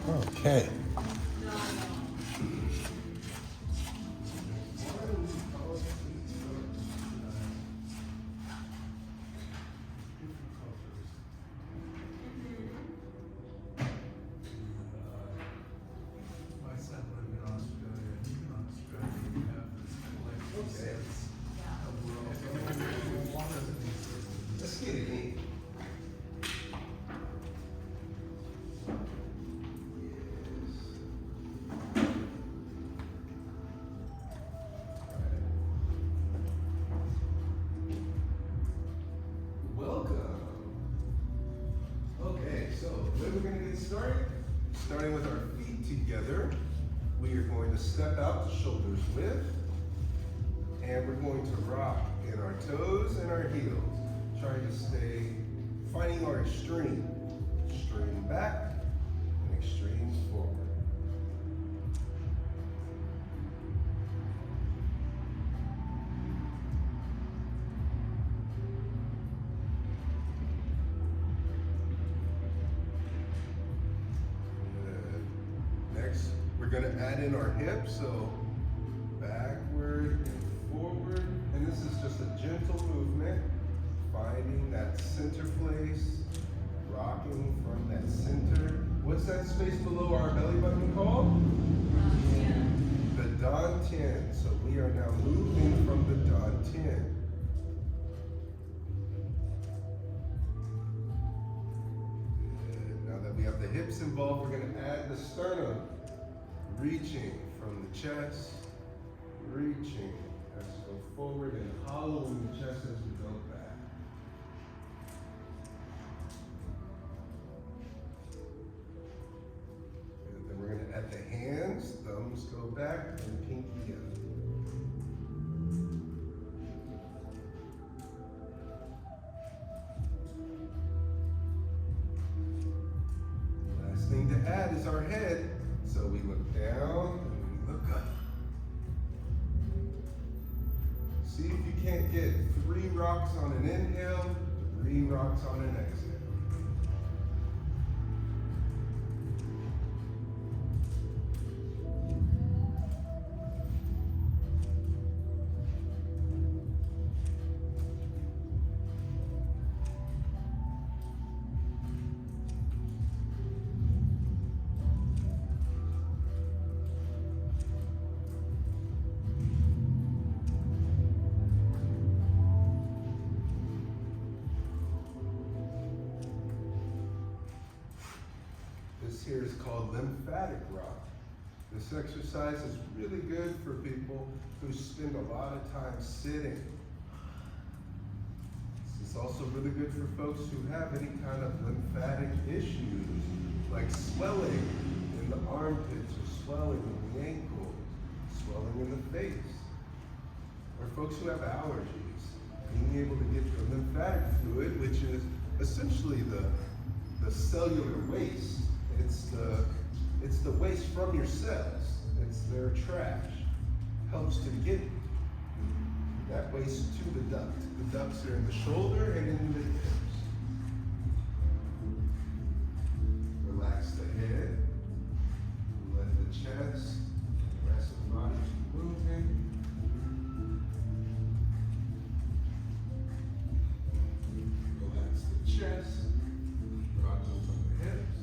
Okay. Let's get it in. Starting with our feet together, we are going to step out to shoulders width, and we're going to rock in our toes and our heels, trying to stay, finding our extreme back and extremes forward. We're going to add in our hips, so backward and forward. And this is just a gentle movement, finding that center place, rocking from that center. What's that space below our belly button called? Dantian. The Dantian. So we are now moving from the Dantian. Good. Now that we have the hips involved, we're going to add the sternum. Reaching from the chest, reaching as we go forward and hollowing the chest as we go back. And then we're going to add the hands, thumbs go back and pinky up. Last thing to add is our head. So we look down and we look up. See if you can't get 3 rocks on an inhale, 3 rocks on an exhale. Here is called lymphatic rock. This exercise is really good for people who spend a lot of time sitting. This is also really good for folks who have any kind of lymphatic issues, like swelling in the armpits or swelling in the ankles, swelling in the face, or folks who have allergies. Being able to get the lymphatic fluid, which is essentially the cellular waste. It's the waste from your cells. It's their trash. Helps to get that waste to the duct. The ducts are in the shoulder and in the hips. Relax the head. Let the chest, the rest of the body keep moving. Relax the chest. Rocking from the hips.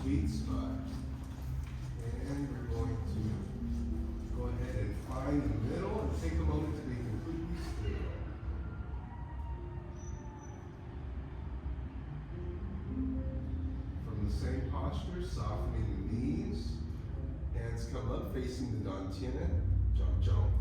Sweet spot. And we're going to go ahead and find the middle and take a moment to be completely still. From the same posture, softening the knees. Hands come up facing the Dantian. Jump, jump.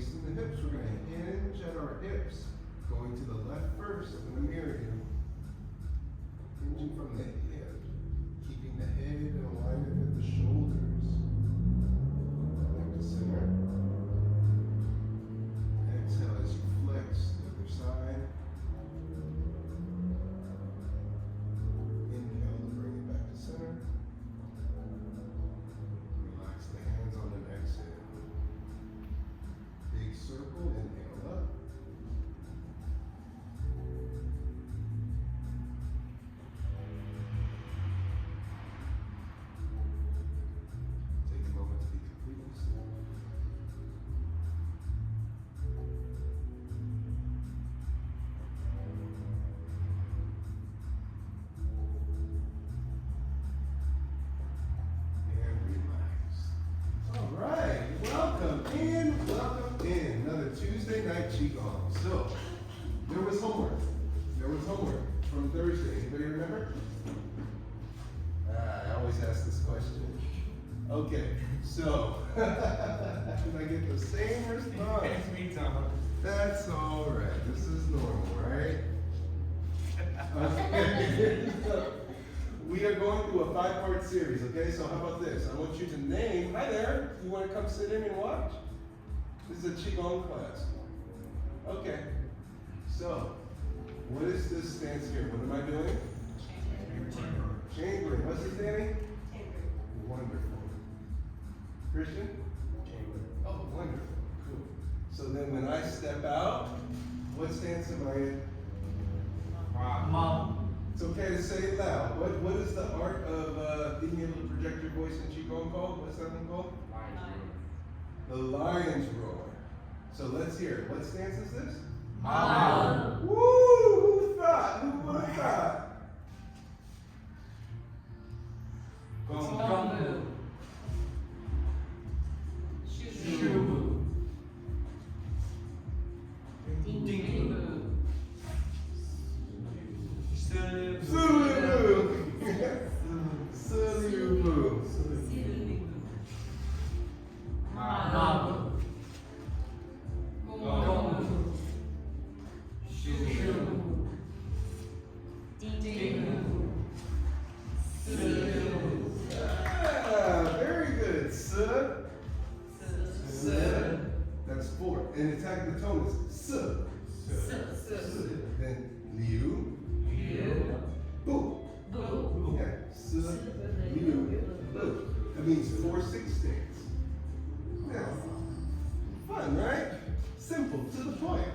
waist and the hips. We're going to hinge at our hips, going to the left first. I'm going to mirror you. Hinging from the hip, keeping the head in alignment with the shoulders. Back to center. Exhale as you flex the other side. Inhale to bring it back to center. Relax the hands on an exhale. Big circle, inhale up. Take a moment to be completely still. And relax. All right, welcome in, welcome in. Another Tuesday night Qigong. So, there was homework. There was homework from Thursday. Anybody remember? I always ask this question. Okay, so, I get the same response. That's all right. This is normal, right? Okay. So, we are going through a 5-part series, okay? So how about this? I want you to name, hi there, you want to come sit in and watch? This is a Qigong class. Okay. So, what is this stance here? What am I doing? Chambering. What's this, Danny? Wonderful. Christian? Oh, wonderful. Cool. So then when I step out, what stance am I in? Mom. It's okay to say it loud. What is the art of being able to project your voice in Qigong called? What's that one called? The lion's roar. So let's hear it. What stance is this? Mom. Woo! Who thought? Who would have thought? Gong. Shu. Ding. Zulu. Zulu. Mom. Gong. Shu. Ding. Yeah, very good. Su. That's 4. And the tone is su. Then liu. Bu. Yeah. Su. Liu. Bu. That means 4-6 stance. Yeah. Fun, right? Simple, to the point.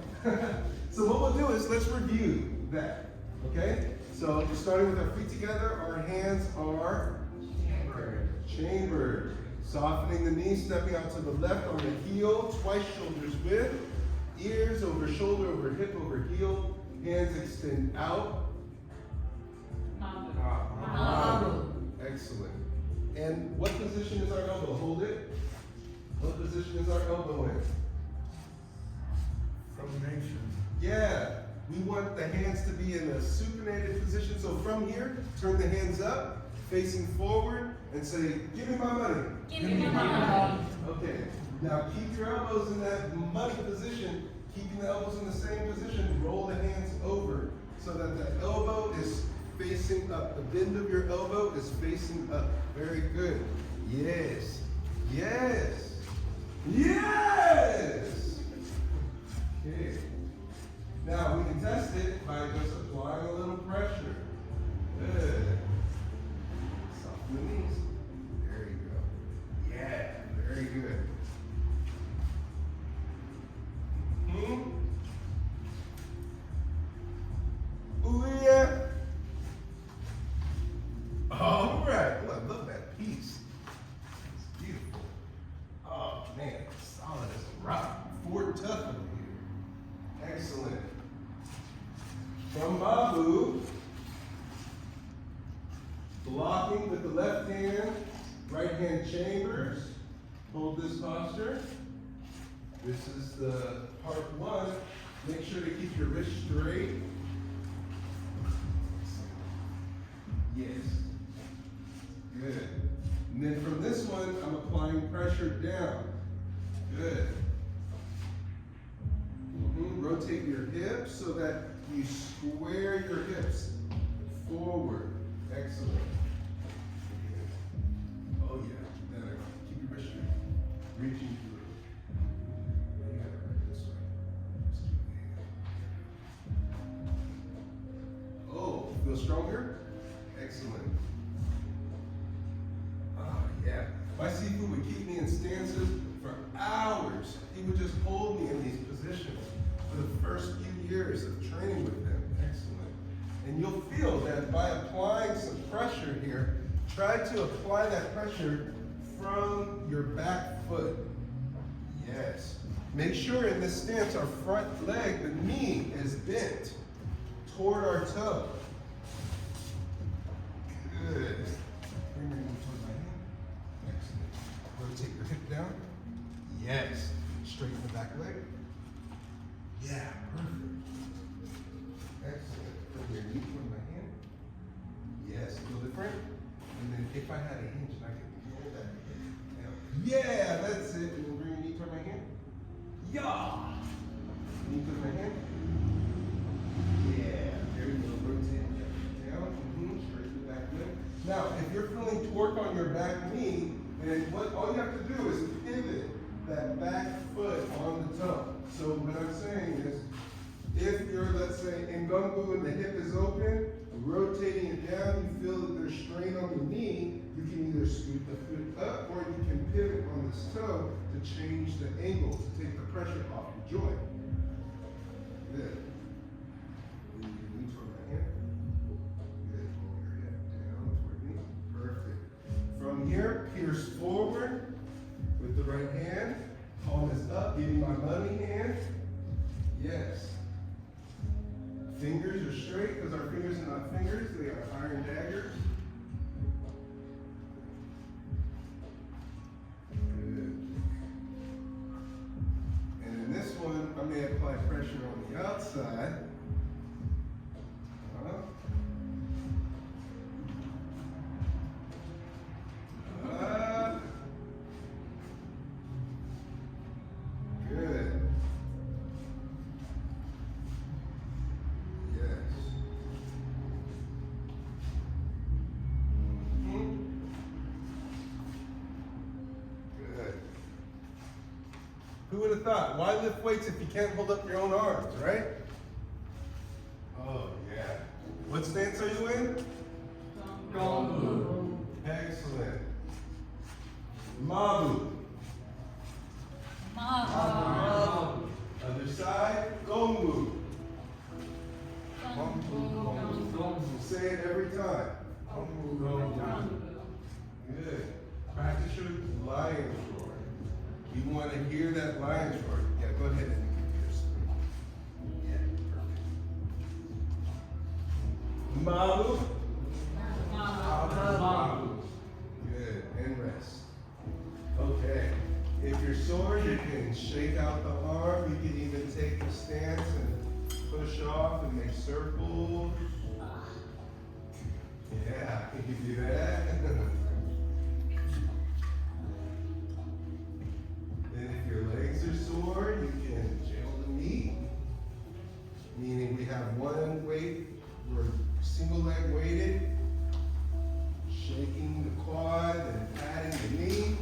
So what we'll do is let's review that. Okay? So starting with our feet together, our hands are chambered. Softening the knees, stepping out to the left on the heel, twice shoulders width, ears over shoulder, over hip, over heel, hands extend out. Excellent. And what position is our elbow? Hold it. What position is our elbow in? Yeah. We want the hands to be in a supinated position. So from here, turn the hands up, facing forward, and say, give me my money. Give me my money. Okay. Now keep your elbows in that money position. Keeping the elbows in the same position, roll the hands over so that the elbow is facing up. The bend of your elbow is facing up. Very good. Yes. Yes. Yes. Okay. Now we can test it by just applying a little pressure. Good. Soften the knees. There you go. Yeah, very good. Ooh, yeah. All right. Oh, I love that piece. It's beautiful. Oh, man. Solid as a rock. Fort Tough over here. Excellent. From Babu, blocking with the left hand, right hand chambers. Hold this posture. This is the part 1. Make sure to keep your wrist straight. Yes. Good. And then from this one, I'm applying pressure down. Good. so that you square your hips forward. Excellent. Oh yeah, better. Keep your wrist straight. Reaching through. You got it right this way. Just keep the hand. Oh, feel stronger? Excellent. Oh yeah. My Sifu would keep me in stances for hours. He would just hold me in these positions for the first few years of training with him. Excellent. And you'll feel that by applying some pressure here, try to apply that pressure from your back foot. Yes. Make sure in this stance, our front leg, the knee, is bent toward our toe. Good. Bring your knee toward my hand. Excellent. Rotate your hip down. Yes. Straighten the back leg. Yeah, perfect. Excellent. Bring your knee toward my hand. Yes, feel different. And then if I had a hinge, I could hold that down. Yeah, that's it. And then bring your knee toward my hand. Yeah. Knee toward my hand. Yeah. There we go. Rotate down. Straighten the back leg. Now, if you're feeling torque on your back knee, then all you have to do is pivot that back foot on the toe. So what I'm saying is, if you're, let's say, in Gongbu and the hip is open, rotating it down, you feel that there's strain on the knee, you can either scoot the foot up or you can pivot on this toe to change the angle, to take the pressure off the joint. Good. Move your knee toward my hand. Good. Pull your hip down toward me. Perfect. From here, pierce forward with the right hand. Palm is up, giving my money hand. Yes. Fingers are straight because our fingers are not fingers, they are iron daggers. Good. And in this one, I may apply pressure on the outside. Good. Yes. Good. Who would have thought? Why lift weights if you can't hold up your own arms, right? Oh, yeah. What stance are you in? Gongbu. Excellent. Mabu. Mabu. Other side, Gongbu. Gongbu. Say it every time. Gongbu. Good. Practice your lion's roar. You want to hear that lion's roar. Yeah, go ahead and give yours. Yeah, perfect. Mabu. Mabu. Good. And rest. Okay. If you're sore, you can shake out the arm. You can even take the stance and push off and make circles. Yeah, you can do that. Then if your legs are sore, you can jiggle the knee. Meaning we have one weight, we're single leg weighted, shaking the quad and patting the knee,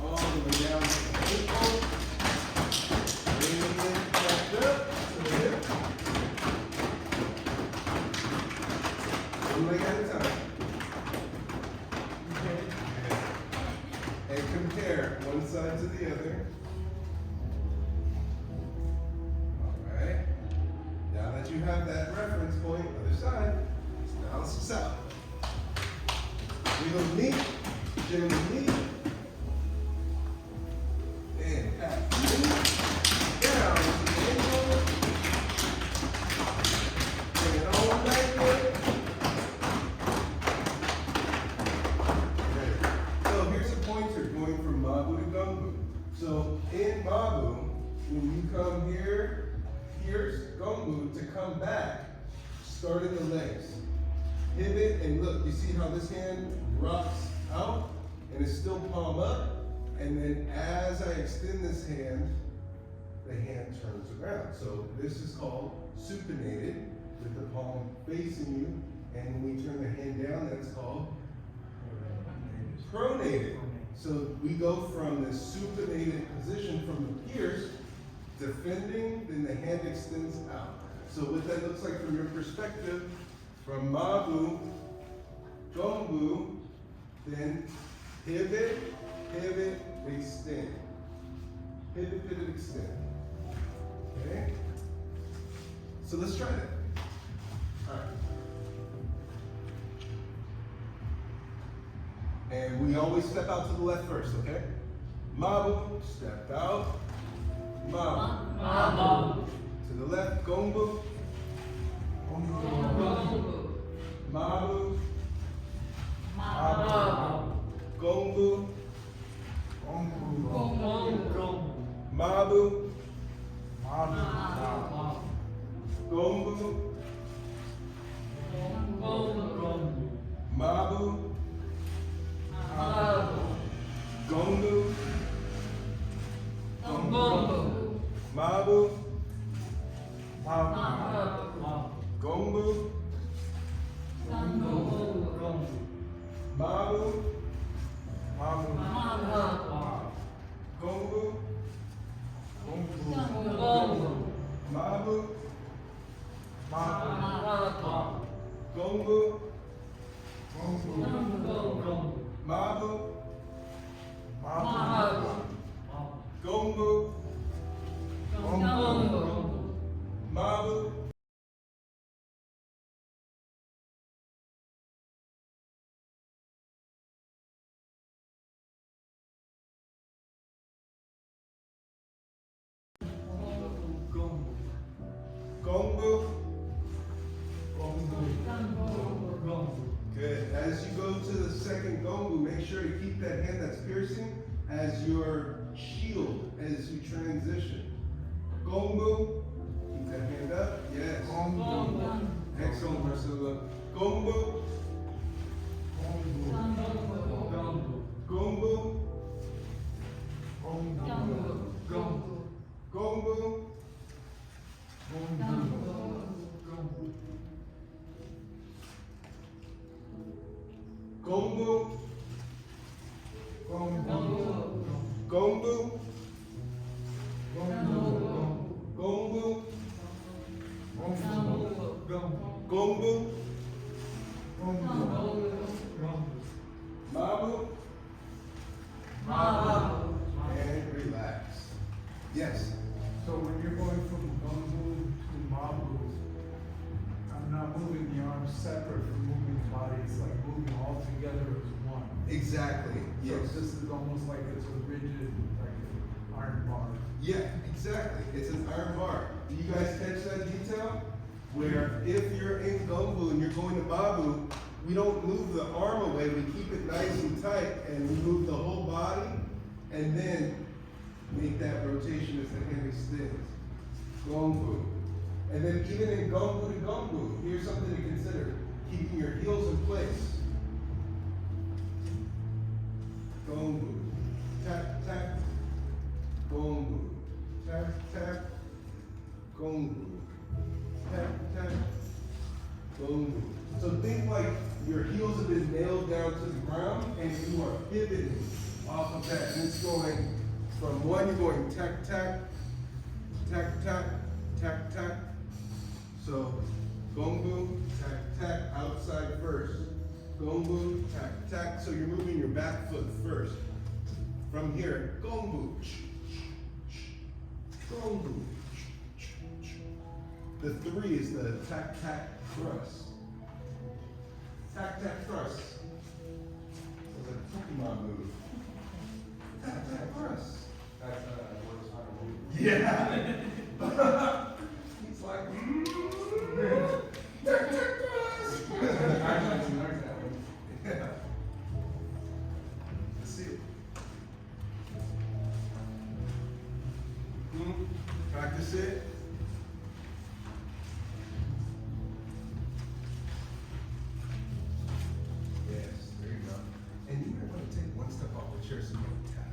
all the way down to the ankle. Bringing it back up to the hip. One leg at a time. And compare one side to the other. All right. Now that you have that reference point, other side, let's balance this out. Wiggle the knee, jiggle the knee, and pat the knee, down to the ankle, bring it all backward. Okay. So here's a pointer going from Mabu to Gongbu. So in Mabu, when you come here, here's Gongbu to come back, start in the legs. Pivot and look, you see how this hand rocks out and it's still palm up? And then as I extend this hand, the hand turns around. So this is called supinated, with the palm facing you. And when we turn the hand down, that's called pronated. So we go from this supinated position from the pierce, defending, then the hand extends out. So what that looks like from your perspective, from Mabu, Gombu, then pivot, pivot, extend. Pivot, pivot, extend. Okay? So let's try that. All right. And we always step out to the left first, okay? Mabu, step out. Mabu. Mabu. To the left, Gombu. Gombu. Mabu. Mabu. Gombu. Gombu. Mabu. Mabu. Gombu. Gombu. Mabu. Mabu. Gombu. Gombu. Mabu. Mabu. Gombu. Gombu. Mabu. Mabu. Gombu. Gombu. Mabu. Mabu. Gombu. Gombu. Mabu. Mabu. Gombu. Gombu. Mabu. Gombu. Good. As you go to the second gombu, make sure to keep that hand that's piercing as your shield as you transition. Gombu. Keep that hand up. Yes. Excellent, Marcella. Gombu. Gombu. Gombu. Gombu. Gombu. Gombu. Gombu. Mabu. And relax. Yes. So when you're going from Gombu to Mabu, I'm not moving the arms separate from moving the body. It's like moving all together as one. Exactly. So Yes. this is almost like it's a rigid, like an iron bar. Yeah, exactly. It's an iron bar. Do you guys catch that detail? Where if you're in Gombu and you're going to Babu, we don't move the arm away, we keep it nice and tight, and we move the whole body, and then make that rotation as the hand extends. Gombu. And then even in Gombu to Gombu, here's something to consider. Keeping your heels in place. Gombu. Tap, tap. Gombu. Tap, tap. Gombu. Tap, tap. Gombu. So think like your heels have been nailed down to the ground and you are pivoting off of that. And it's going from one, you're going tack, tack, tack, tack, tack, tack. So Gombu, tack, tack, outside first. Gombu, tack, tack. So you're moving your back foot first. From here, Gombu. Gombu. The three is the tack, tack, thrust. Tack, tack, thrust. It's a Pokemon move. Tack, tack, thrust. That's works how to move. Yeah. He's like, tack, tack, thrust. Actually, we learned that one. Yeah. Let's see it. Practice it. Yes, there you go. And you might want to take one step off the chair so you don't tap.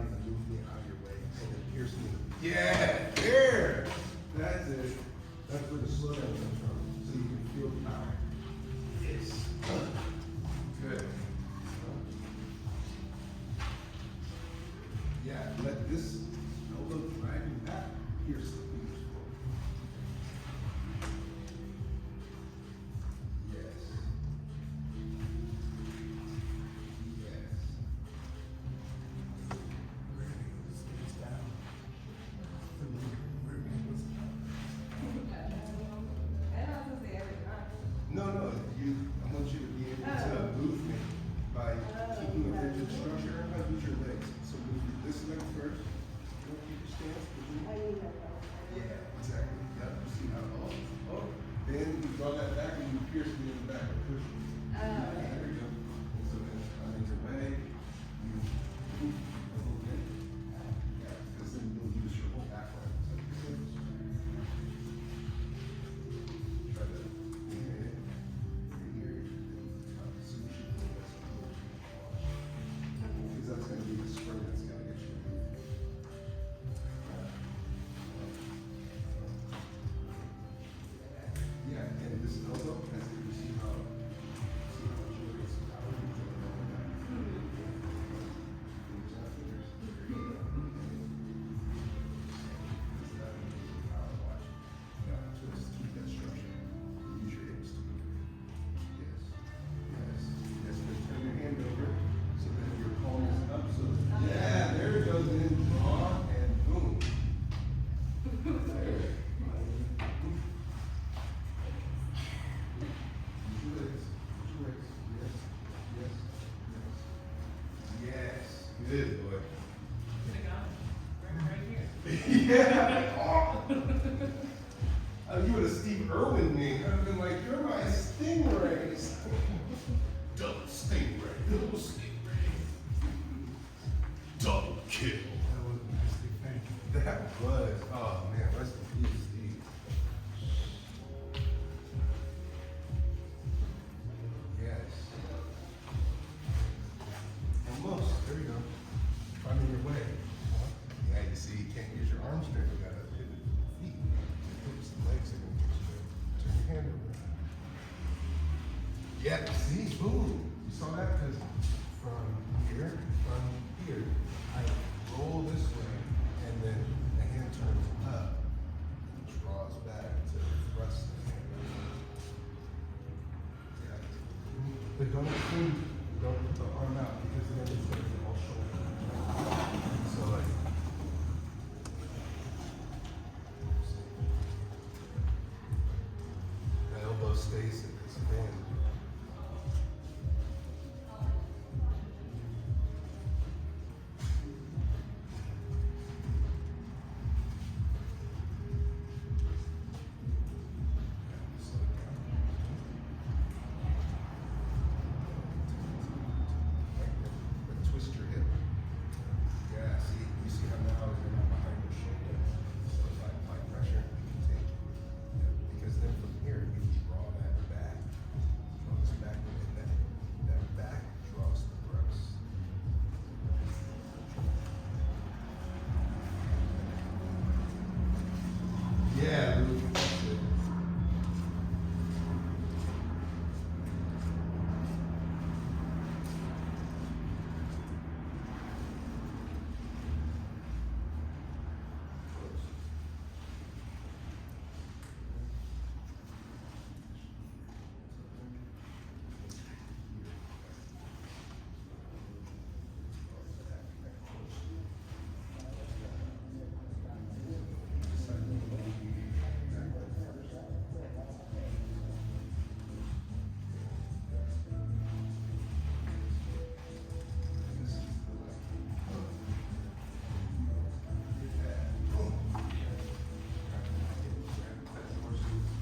body and move me out of your way, and then pierce me. Yeah, there. That's it. That's where the slow down comes from, so you can feel the power. Yes. Good. Yeah, let this elbow drag you back. Pierce the fingers forward. Yes. Yes. Stays down. No, no, I want you to be able to move me by keeping a rigid structure. How use your legs. So move this leg first. You want to keep your stance? Yeah, exactly. Yep. You see how, then you draw that back and you pierce me in the back or push me. There you go. And so then I'm in your way. You move a little bit. Yeah, because then you'll use your whole back leg. So try to inhale. Because that's going to be the spring that's going to get you. Yeah, and this elbow, as you see how it generates power, you can lower that. Fingers on fingers. There you go. Because that will give you power. Watch. Yeah, twist, keep that structure. Use your hips to move. Yes. Yes. Yes. Then turn your hand over so that your palm is up. So yeah, there it goes. Then draw and boom. There. Use your legs. Use your legs. Yes. Yes. Yes. Yes. Good boy. Yeah. Oh, you would have Steve Irwin me. I'd have been like, you're my stingrays. Double stingray. Double stingray. Double kill. That was a nasty thing. That was. Oh man, rest in peace, Steve. Yes. Almost. There you go. Finding your way. Yeah, you see, you can't use your arms straight. You gotta hit it with your feet. Your hips and legs are gonna get you there. Turn your hand over. Yeah, see, boom. You saw that? Because from here, I roll this way, and then the hand turns up and draws back to thrust the hand. Yeah. But don't put the arm out because then it's going to be all shoulder. So like. The elbow stays in this band. Twist your hip. Yeah, see, you see how now you're not behind your shoulder. So if I apply pressure, you can take, because then from here, you draw that back. Draw this back, and that back draws the thrust. Yeah, Luke, that's it.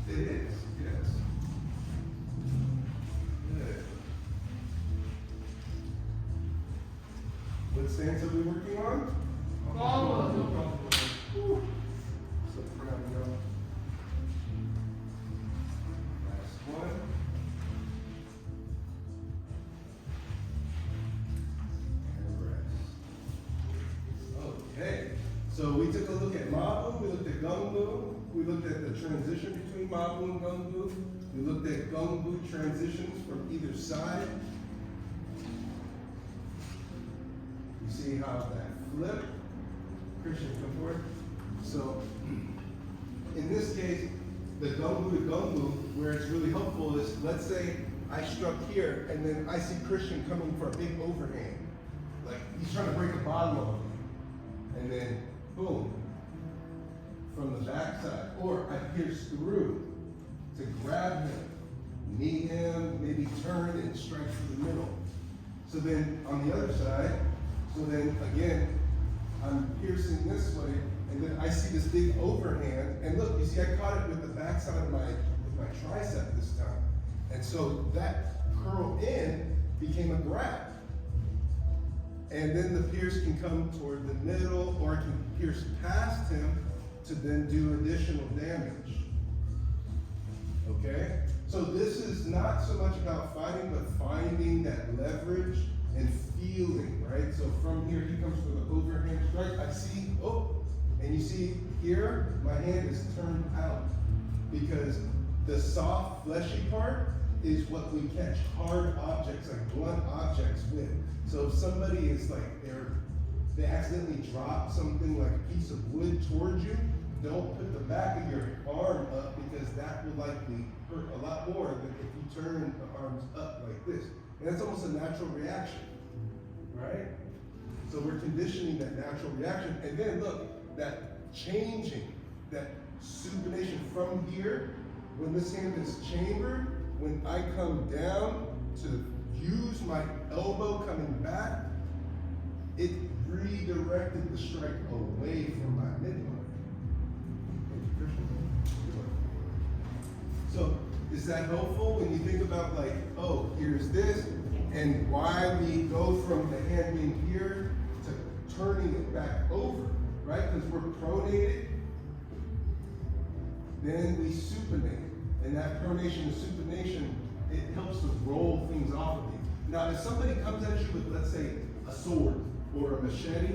It is, yes. Good. What stance are we working on? Whew. So proud, y'all. Last one. And rest. Okay, so we took a look at Mabu, we looked at Gungbu, we looked at the transition between Mabu and Gungbu, we looked at Gungbu transitions from either side. You see how that flip? Christian, come forward. So, in this case, the Gungbu to Gungbu, where it's really helpful is, let's say I struck here, and then I see Christian coming for a big overhand. Like, he's trying to break the bottom of me. And then, boom, from the backside. Or I pierce through to grab him, knee him, maybe turn and strike through the middle. So then, on the other side, so then again, I'm piercing this way, and then I see this big overhand, and look, you see I caught it with the backside of my tricep this time. And so that curl in became a grab. And then the pierce can come toward the middle, or it can pierce past him to then do additional damage. Okay? So this is not so much about fighting, but finding that leverage and feeling, right? So from here, he comes for the overhand strike. I see, oh, and you see here, my hand is turned out because the soft, fleshy part is what we catch hard objects, like blunt objects with. So if somebody is like, they accidentally drop something like a piece of wood towards you, don't put the back of your arm up because that will likely hurt a lot more than if you turn the arms up like this. And that's almost a natural reaction, right? So we're conditioning that natural reaction. And then look, that changing, that supination from here, when this hand is chambered, when I come down to use my elbow coming back, it redirected the strike away from my midline. So is that helpful when you think about like, oh, here's this, and why we go from the hand being here to turning it back over, right? Because we're pronated, then we supinate. And that pronation and supination, it helps to roll things off of you. Now, if somebody comes at you with, let's say, a sword or a machete,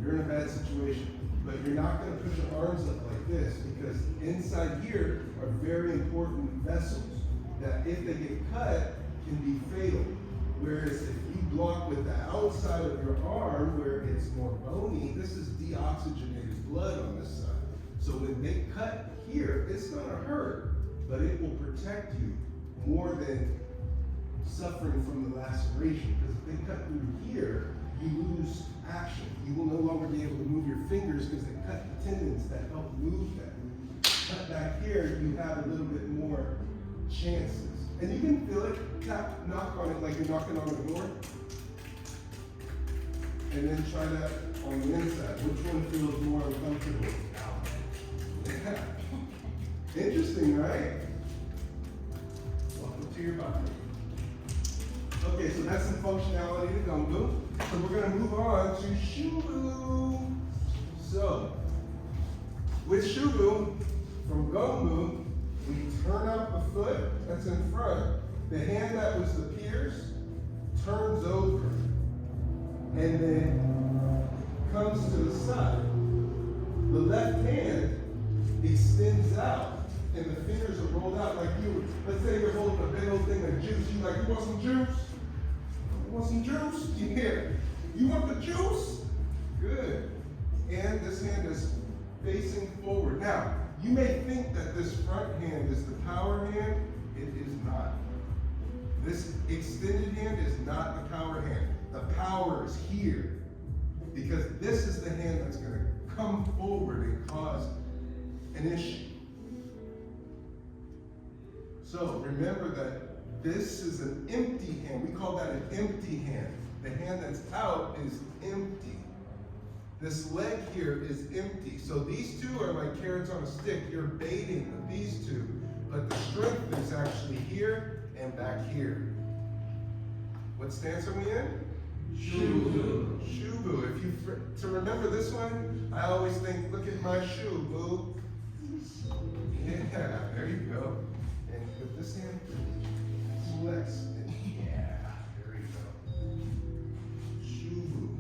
you're in a bad situation. But you're not going to put your arms up like this because inside here are very important vessels that if they get cut, can be fatal. Whereas if you block with the outside of your arm where it's more bony, this is deoxygenated blood on this side. So when they cut here, it's going to hurt, but it will protect you more than suffering from the laceration. Because if they cut through here, you lose action. You will no longer be able to move your fingers because they cut the tendons that help move that. Cut back here, you have a little bit more chances. And you can feel it, tap, knock on it like you're knocking on a door. And then try that on the inside. Which one feels more uncomfortable? Yeah. Interesting, right? Welcome to your body. Okay, so that's some functionality to Gungbu. So we're going to move on to Shubu. So, with Shubu, from Gungbu, we turn out the foot that's in front. The hand that was the pierce turns over and then comes to the side. The left hand extends out and the fingers are rolled out like you, let's say you're holding a big old thing of juice. You're like, you want some juice? You want some juice? Yeah. You want the juice? Good. And this hand is facing forward. Now, you may think that this front hand is the power hand. It is not. This extended hand is not the power hand. The power is here. Because this is the hand that's going to come forward and cause an issue. So remember that this is an empty hand. We call that an empty hand. The hand that's out is empty. This leg here is empty. So these two are like carrots on a stick. You're baiting with these two, but the strength is actually here and back here. What stance are we in? Shubu. Shubu. If you to remember this one, I always think, look at my shoe, boo. Yeah, there you go. And with this hand, flex. And yeah, there you go. Shubu.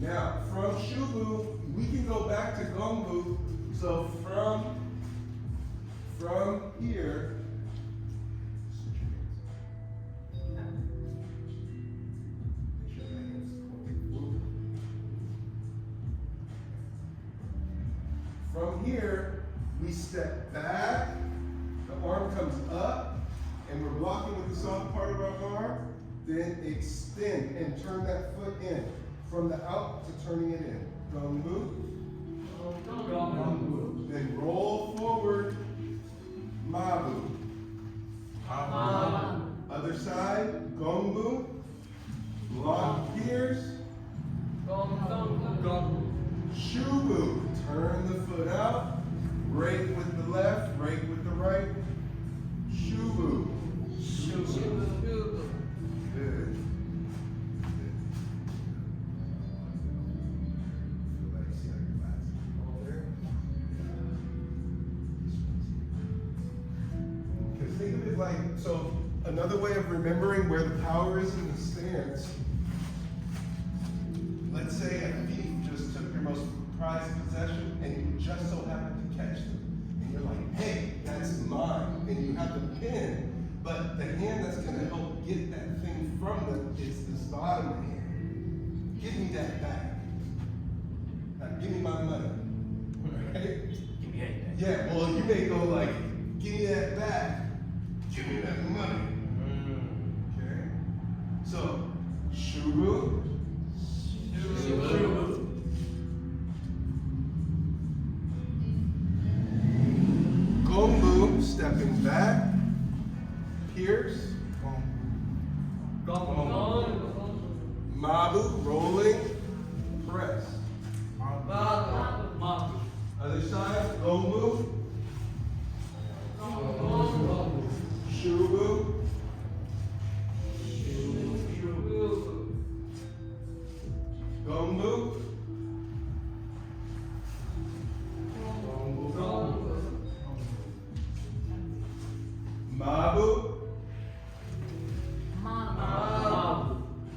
Now, from Shubu, we can go back to Gongbu. So from here, from here, we step back, the arm comes up, and we're blocking with the soft part of our arm, then extend and turn that foot in. From the out to turning it in. Gongbu. Gongbu. Then roll forward, Mabu. Mabu. Other side, Gongbu. Block pierce. Gongbu. Shubu. Turn the foot out. Break with the left, break with the right. Shubu. Good. Because think of it like, so another way of remembering where the power is in the stance, let's say a thief just took your most prized possession and you just so happen to catch them. And you're like, hey, that's mine. And you have the pin, but the hand that's going to help get that thing from them is this bottom hand. Give me that back. Now, give me my money. Right? Give me anything. Yeah, well, you may go like, give me that back. Give me that money. Okay? So, Shubu. Shubu. Gongbu, stepping back. Pierce. Gongbu. Mabu, rolling. Press. Mabu. Other side, Gongbu. Shubu. Gongbu. Mabu.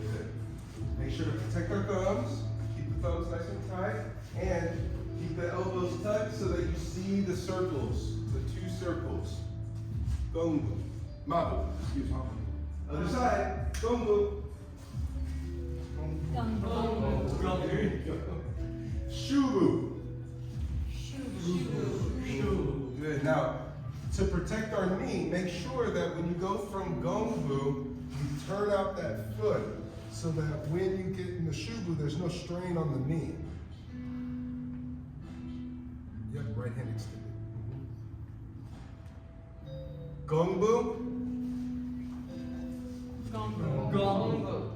Good. Make sure to protect our thumbs. Keep the thumbs nice and tight. And keep the elbows tucked so that you see the circles, the two circles. Gongbu. Mabu. Excuse me. Other side. Gongbu. There you go. Shubu. Good. Now, to protect our knee, make sure that when you go from Gongbu, you turn out that foot so that when you get in the Shubu, there's no strain on the knee. Yep, right hand extended. Gongbu. Gongbu.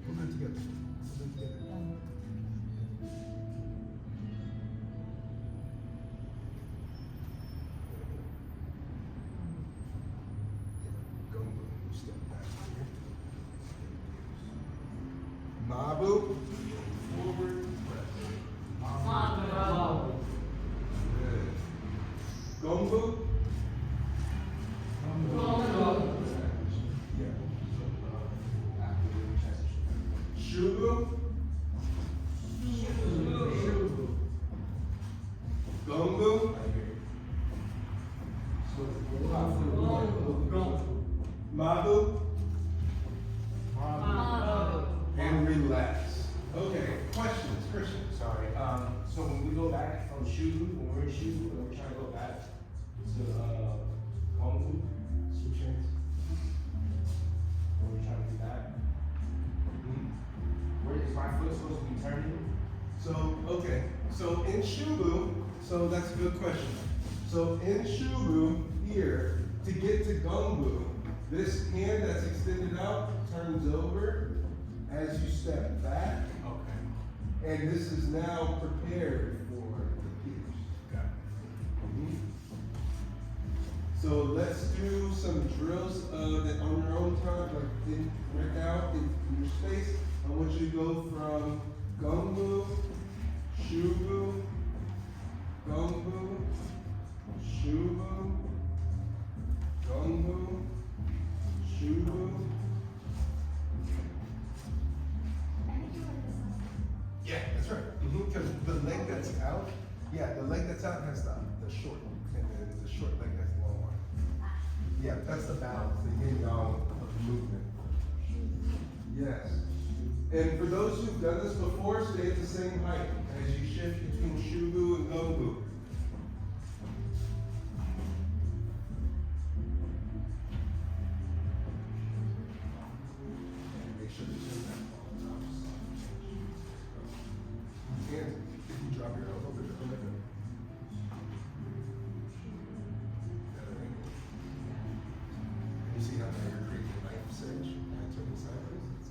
Put it together. Put it together. Gongbu, step back here. Mabu, forward, press. Mabu. Good. Gongbu. Yeah. Shubu. Gongbu. Mabu. And relax. Okay, questions, Christian? Sorry, so when we go back from Shubu, when we're in Shubu, and we're trying to go back to, Gongbu, switch hands. When we're trying to do that, where is my foot supposed to be turning? So, okay, so in Shubu, so that's a good question. So in Shubu, here, to get to Gongbu, this hand that's extended out turns over as you step back, Okay. and this is now prepared for the pierce. Got it. So let's do some drills that on your own time, like right now in your space. I want you to go from Gongbu, Shubu, Gongbu, Shubu, Gongbu, Shubu, out. Yeah, the leg that's out has the short, and then the short leg has the long one. Yeah, that's the balance, the yin yang of the movement. Yes. And for those who've done this before, stay at the same height as you shift between Shubu and Gongbu. Make sure to turn that on top. And if you drop your elbow, there's a limit. You see how now you're creating a knife edge and turning sideways?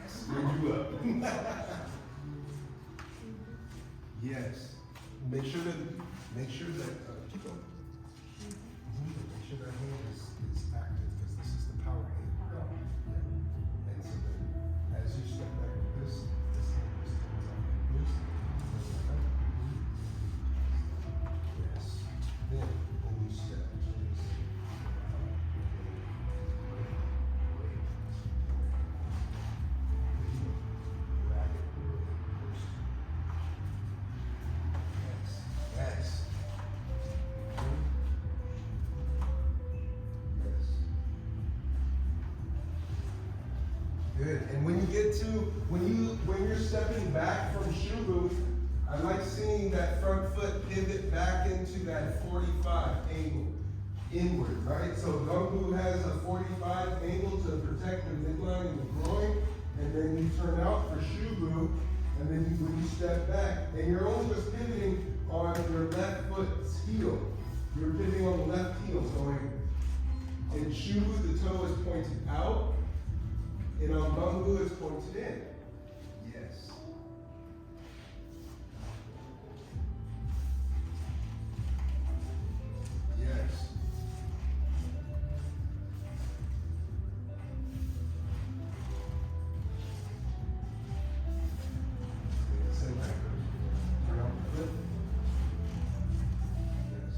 Screwed you up. Yes. Make sure that keep going. Make sure that hand is active because this is the power hand. Yeah. And so then as you step back with this hand just comes out like this. Yes. Then when you step, Yes. Good. And when you get to when you're stepping back from Shubu, I like seeing that front foot pivot back into that 45 angle inward, right? So Gongbu has a 45 angle to protect the midline and the groin, and then you turn out for Shubu, and then when you step back, and you're only just pivoting on your left foot's heel. You're pivoting on the left heel, going in Shubu, the toe is pointed out, and on Gongbu, it's pointed in. Yes. Yes. Same thing. Turn out the foot. Yes.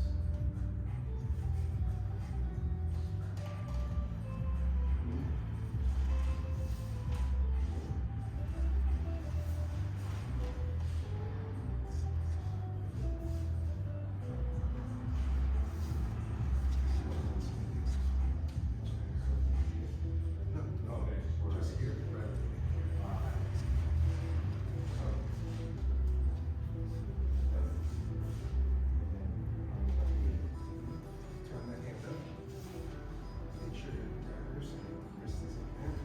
No, just here, right? Turn that hand up. Make sure your wrist is up there.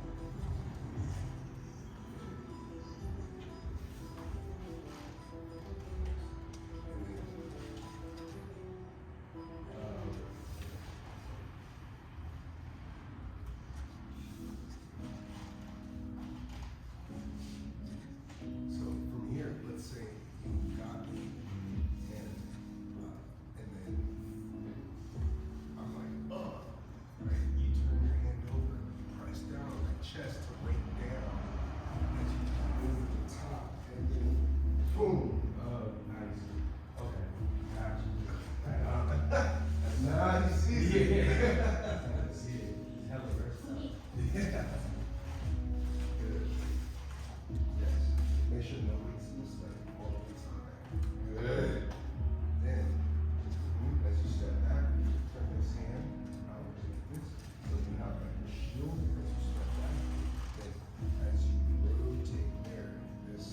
So from here, let's say you got me, and then I'm like, right? You turn your hand over, press down on my chest to weight down as you move to the top, and then boom. Nice. Okay. Gotcha. Nice, easy. I see it. Hella versatile. Yeah. Good. Yes. Make sure no weights in this leg, all the weights on the back. Good. Then, as you step back, you turn this hand out like this, so you have like a shield as you step back. Then, as you rotate there, this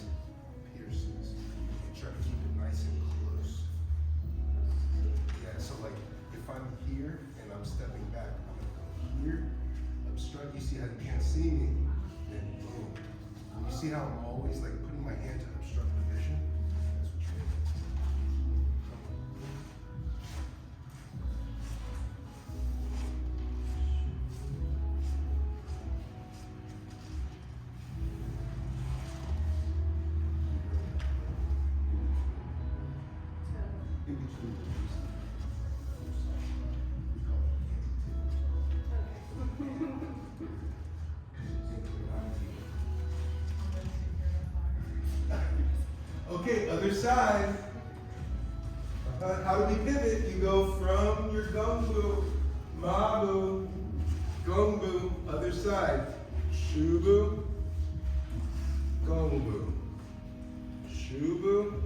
pierces. You try to keep it nice and close. Yeah, so like, if I'm here and I'm stepping back, I'm gonna go here, obstruct, you see how you can't see me, then boom. You see how I'm always like putting my hand to obstruct the vision? That's what you're doing. In between the knees. We call it anti-table. Okay, other side. How do we pivot? You go from your Gongbu, Mabu, Gongbu, other side. Shubu, Gongbu. Shubu,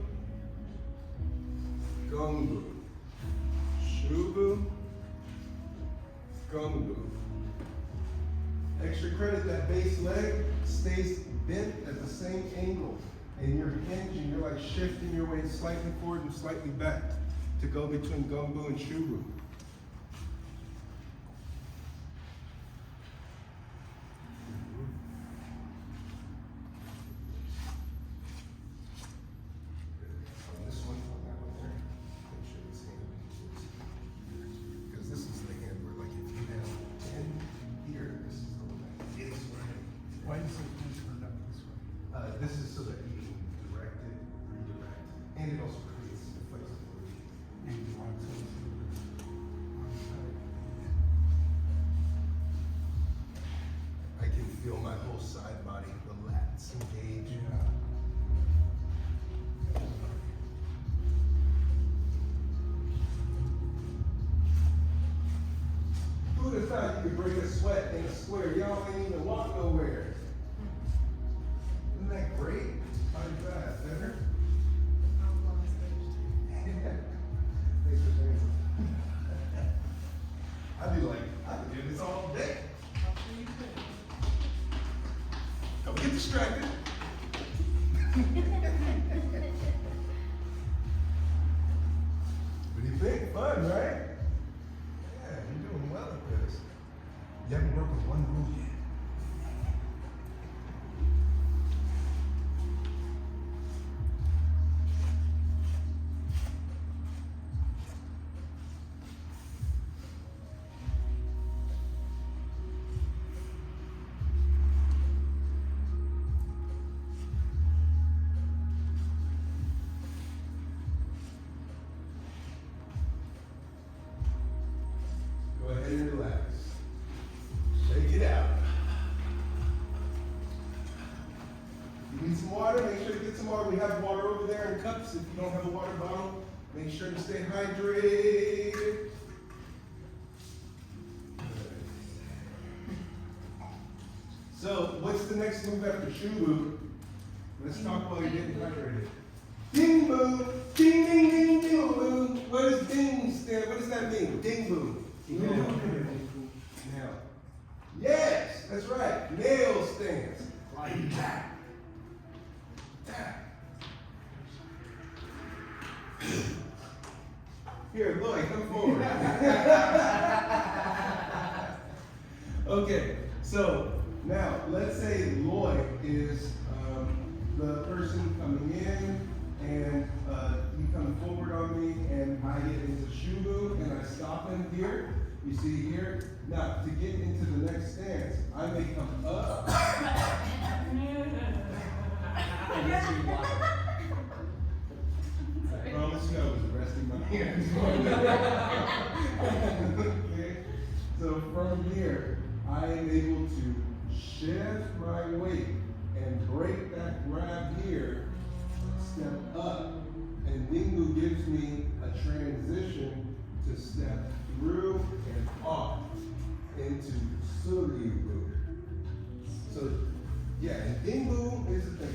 Gongbu. Shubu, Gongbu. Extra credit, that base leg stays bent at the same angle. And you're hinging, you're like shifting your weight slightly forward and slightly back to go between Gongbu and Shubu. This one, that one there. Make sure it's because this is the hand where, like, if you have 10 here, this is the one that is right. Why is it turned up this way? This is so that you can direct it, redirect, and it also creates the flexibility. And you want to I can feel my whole side body relax, engage. Who would have thought you could break a sweat in a square? Y'all ain't even walk nowhere. Isn't that great? How you fast? Better? Thanks for saying that. I'd be like, I could do this all day. Don't get distracted. What do you think? Fun, right? Yeah, you're doing well at this. You haven't worked with one rule yet. Go ahead and relax. Shake it out. If you need some water, make sure to get some water. We have water over there in cups. If you don't have a water bottle, make sure to stay hydrated. So, what's the next move after Shubu? Let's talk while you're getting hydrated. Ding boo, ding ding ding ding boo. What does ding stand? What does that mean? Ding boo. Nail. Yes, that's right. Nail stance. Like that. That. Here, Lloyd, come forward. Okay, so now let's say Lloyd is the person coming in, and you come forward on me, and I get into Shubu, and I stop him here. You see here? Now, to get into the next stance, I may come up. Promise you I was resting my hands. Okay? So from here, I am able to shift my weight and break that grab here, step up, and Dingu gives me a transition to step through and off into Suryu. So, yeah, and Dingu is the thing.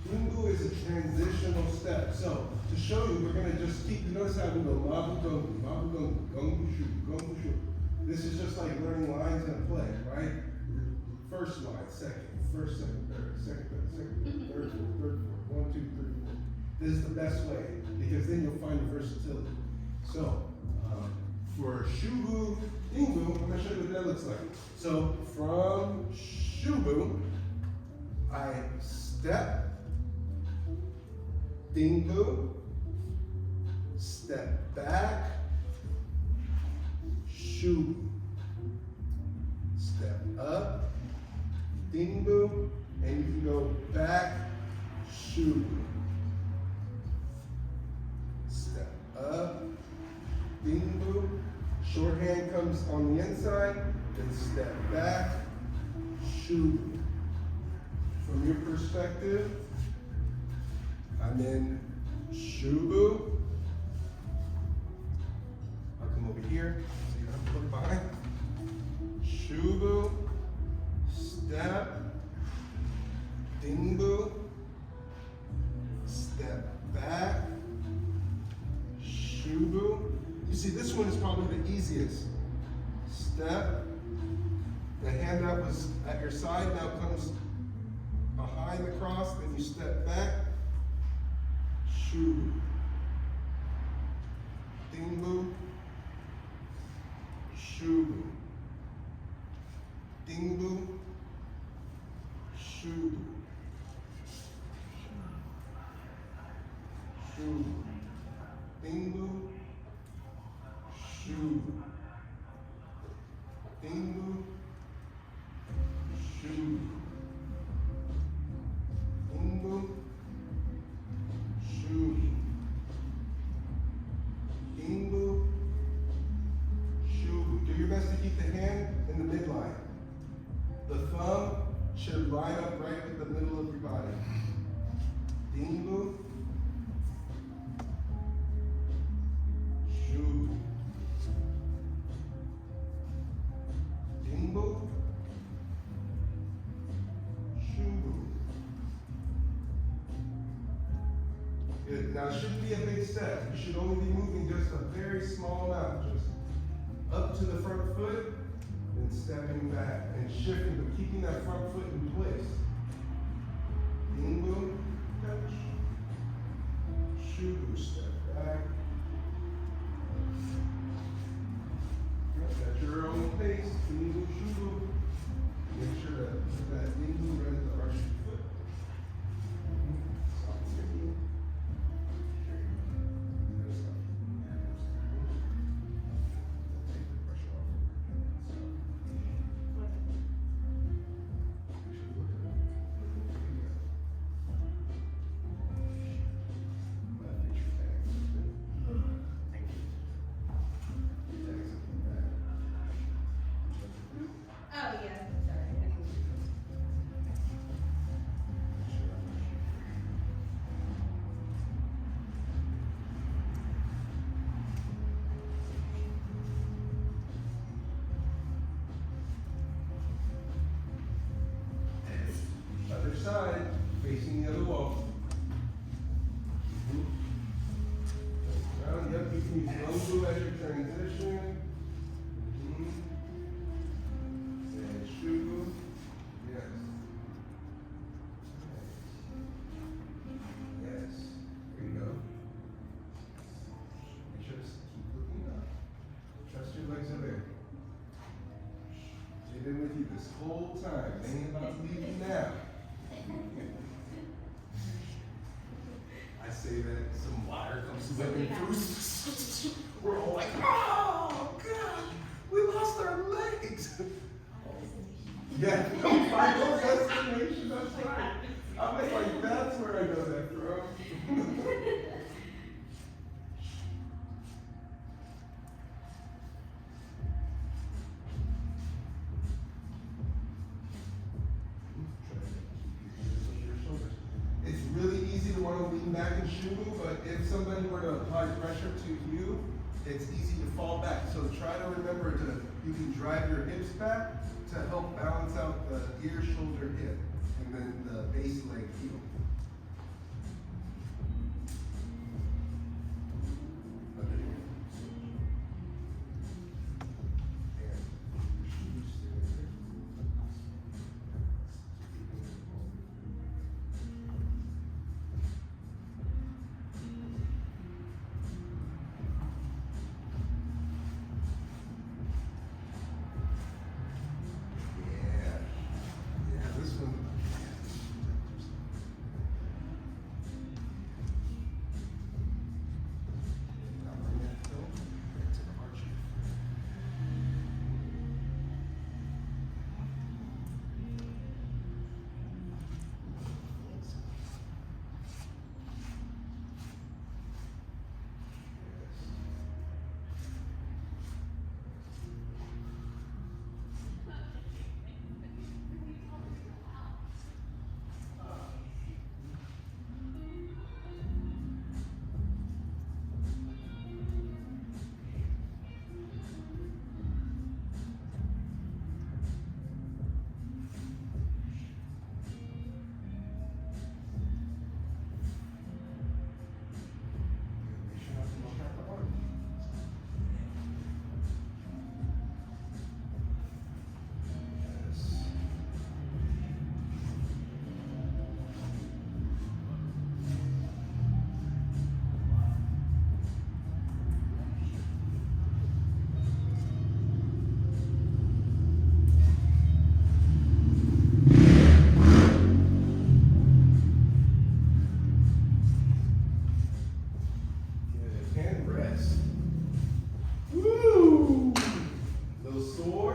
Dingu is a transitional step. So, to show you, we're going to just keep, you notice how we go mabu gongu, gongu shu. This is just like learning lines in a play, right? First line, second, third, second, third, fourth. 1, 2, 3, 4. This is the best way, because then you'll find the versatility. So, for Shubu, Dingu, I'm going to show you what that looks like. So, from Shubu, I step, Dingu, step back, Shubu, step up, Dingu, and you can go back, Shubu, step up, Dingu, short hand comes on the inside, then step back, Shubu. From your perspective, I'm in Shubu. I'll come over here so you don't have to put it behind. Shubu, step, Dingu. easiest. Step. The hand that was at your side now comes behind the cross, then you step back. Shubu. Dingbu. Shubu. Dingbu. Shubu. Shubu. Dingbu. Shubu. Dingbu. Shubu. Dingbu. Shubu. Dingbu. Shubu. Do your best to keep the hand in the midline. The thumb should line up right with the middle of your body. Dingbu. Shubu. Dingbu. Shubu. Good. Now it shouldn't be a big step. You should only be moving just a very small amount. Just up to the front foot and stepping back and shifting, but keeping that front foot in place. Dingbu. Touch. Shubu. Step back. At your own pace, dingbu, shubu. Make sure that dingbu right at the arch of your foot. Soften your knee. Take the pressure off. Make sure you look at it. Left your tags. Thank you. Tags up the back. Oh, yeah, sorry. Other side, facing the other wall. Around, yep, you can use Gongbu as your transition. And Shubu. Yes. Yes. There you go. Make sure to keep looking up. Trust your legs are there. They've been with you this whole time. They ain't about to leave you now. I say that some water comes whipping through. We're all like, oh God, we lost our legs. Yeah, final destination, that's right. I'm like, that's where I know that from. It's really easy to want to lean back and shubu, but if somebody were to apply pressure to you, it's easy to fall back. So try to remember you can drive your hips back to help balance out the ear, shoulder, hip, and then the base leg heel.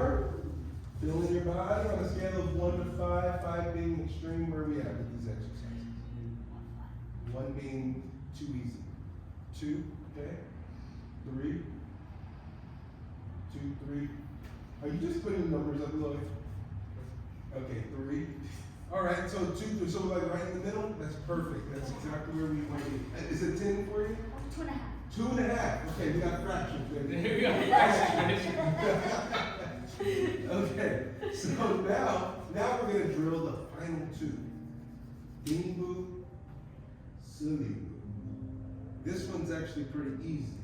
4, feeling your body on a scale of 1 to 5, 5 being extreme. Where are we at with these exercises? 1 being too easy. 2, okay. 3. 2, 3. Are you just putting numbers up below? Okay, 3. All right, so 2, 3, so like right in the middle? That's perfect. That's exactly where we want to be. Is it 10 for you? 2.5. 2.5. Okay, we got fractions, baby. There we go. Fractions. Okay, so now we're gonna drill the final 2. Dingu, Sulu. This one's actually pretty easy.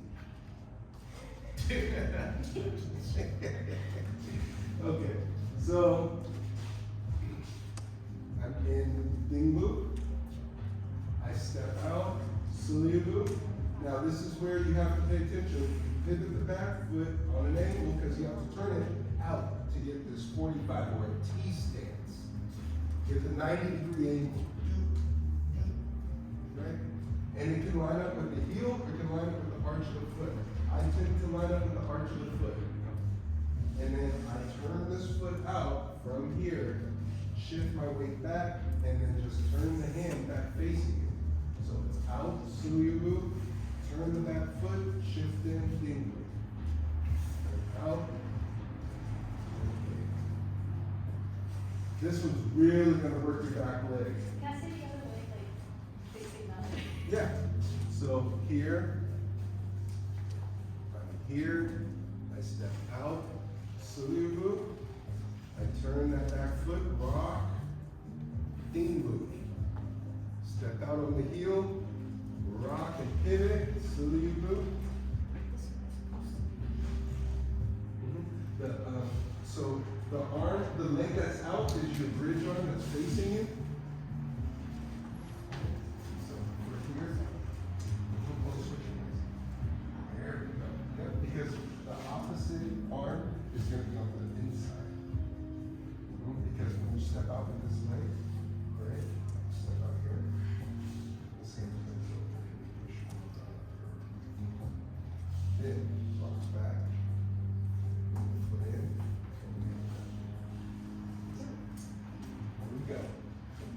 Okay, so I'm in Dingu. I step out, Sulu. Now this is where you have to pay attention. Pivot the back foot on an angle because you have to turn it out to get this 45 or a T stance. Get the 90-degree angle. Right? And it can line up with the heel or it can line up with the arch of the foot. I tend to line up with the arch of the foot. And then I turn this foot out from here, shift my weight back, and then just turn the hand back facing it. So it's out, Suyubu, turn the back foot, shift in, Dingu. Out. This one's really gonna work your back leg. Can I say the other way, like facing that way? Yeah. So here, I'm here, I step out, Suyubu, I turn that back foot, rock, Dingu. Step out on the heel, rock and pivot, Suyubu. So the arm, the leg that's out is your bridge arm that's facing you. So we're here. There we go. Yep, because the opposite arm is going to be on the inside. Because when you step out with this leg, right? Step out here. The same thing. Then rocks back. Foot in. There we go.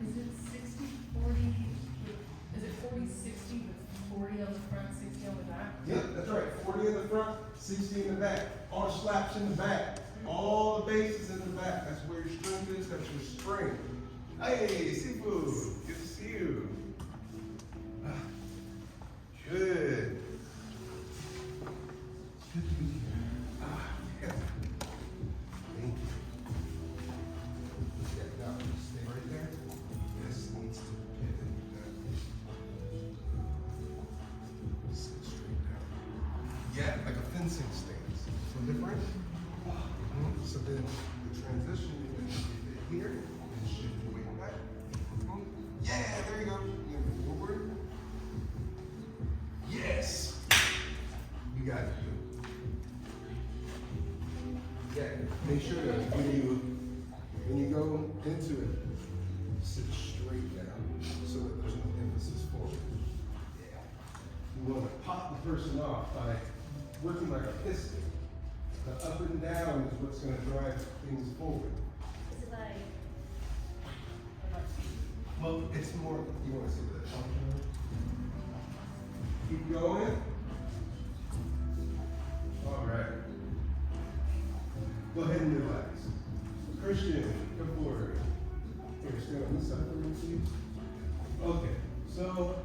Is it 60-40? Is it 40-60 with 40 on the front, 60 on the back? Yep, that's right. 40 in the front, 60 in the back. Arm slaps in the back. All the bases in the back. That's where your strength is. That's your strength. Hey, seafood. Good to see you. Ah, good. Good to be here. Ah, yeah. Thank you. Yeah, now stay right there. This needs to pivot. Sit straight down. Yeah, like a fencing stance. So different. So then the transition, you're going to get it here and shift your weight back. Yeah, there you go. And forward. Yes. You got it. Yeah, make sure that when you go into it, sit straight down so that there's no emphasis forward. Yeah. You want to pop the person off by working like a piston. The up and down is what's going to drive things forward. Is it like, Well, it's more, you want to see that? Keep going. All right. Go ahead and relax. Christian, come forward. Here, stand on this side for me, please. Okay, so,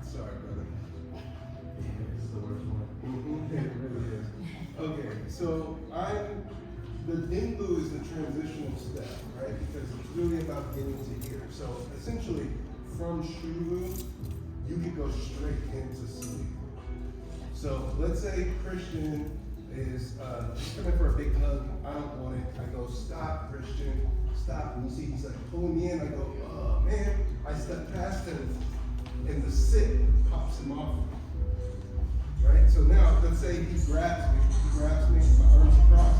sorry, brother. This is the worst one. It really is. Okay, so the Dingu is the transitional step, right? Because it's really about getting to here. So essentially, from Shuru, you can go straight into sleep. So let's say Christian is coming for a big hug. I don't want it. I go, stop, Christian, stop. And you see he's like pulling me in. I go, oh man. I step past him, and the sit pops him off. Right? So now, let's say he grabs me, my arms across.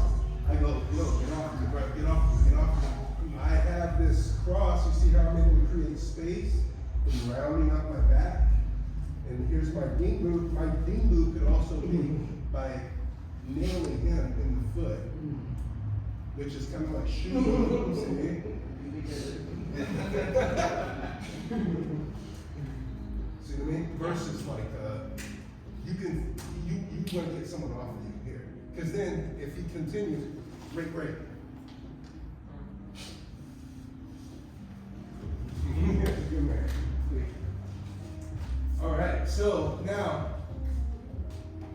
I go, yo, get off me, bro, get off me, get off me. I have this cross, you see how I'm able to create space and rounding out my back? And here's my Dingu. My Dingu could also be by nailing him in the foot. which is kind of like shu, see? See what I mean? Versus like, you want to get someone off of you here. Because then, if he continues, great. Good man. All right, so now,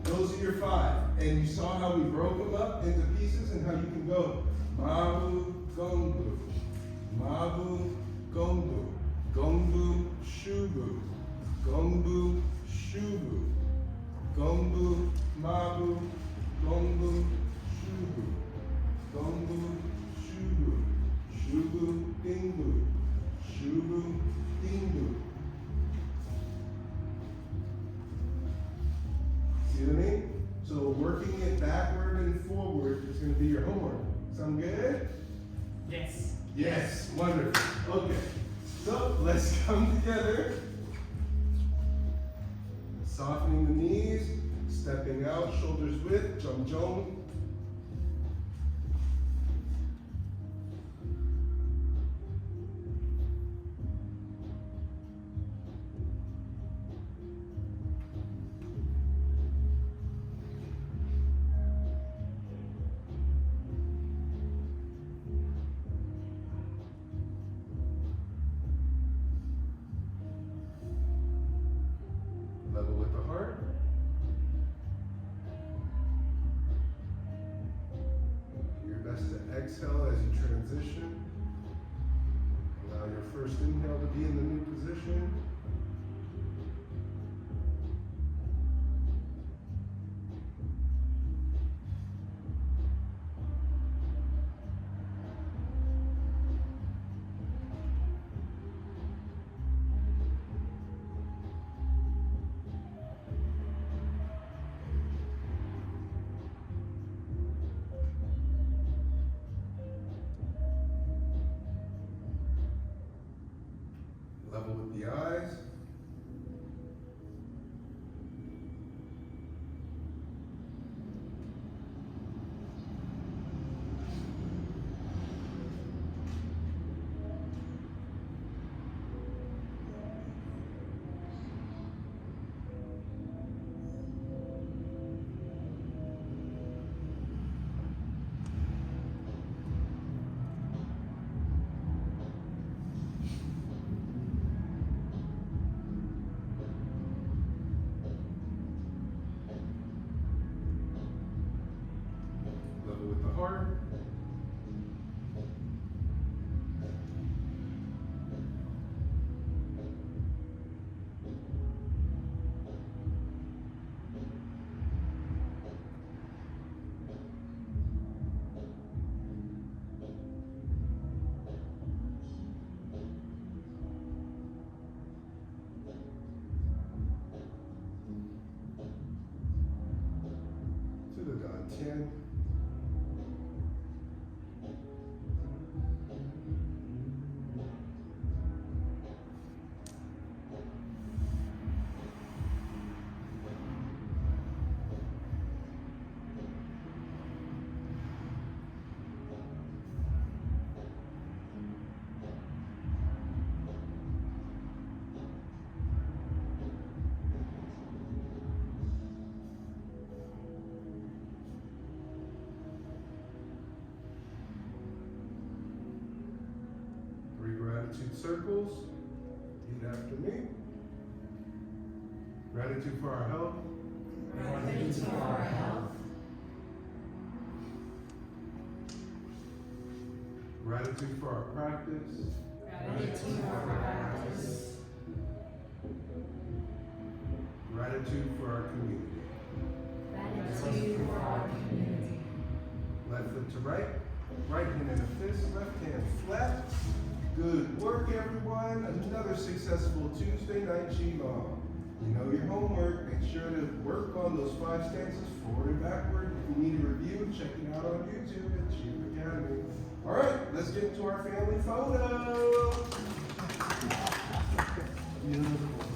those are your 5. And you saw how we broke them up into pieces and how you can go Mabu, Gongbu, Mabu, Gongbu, Gongbu, Shubu, Gongbu, Shubu, Gongbu, Mabu, Gongbu, Shubu, Gongbu, Shubu, Shubu, Dingbu, Shubu, Dingbu. See what I mean? So working it backward and forward is going to be your homework. Sound good? Yes. Yes. Wonderful. Okay. So let's come together. Softening the knees, stepping out, shoulders width, jump. Level with the heart. Do your best to exhale as you transition. Allow your first inhale to be in the new position. Level with the eyes. Level with the heart. To the dantian. Gratitude circles. Repeat after me. Gratitude for our health. Gratitude for our health. Gratitude for our practice. Gratitude for our practice. Gratitude for our community. Gratitude for our community. Left foot to right. Right hand in a fist. Left hand flat. Good work, everyone. Another successful Tuesday night Qigong. You know your homework. Make sure to work on those 5 stances forward and backward. If you need a review, check it out on YouTube at Chief Academy. All right, let's get to our family photo. Beautiful.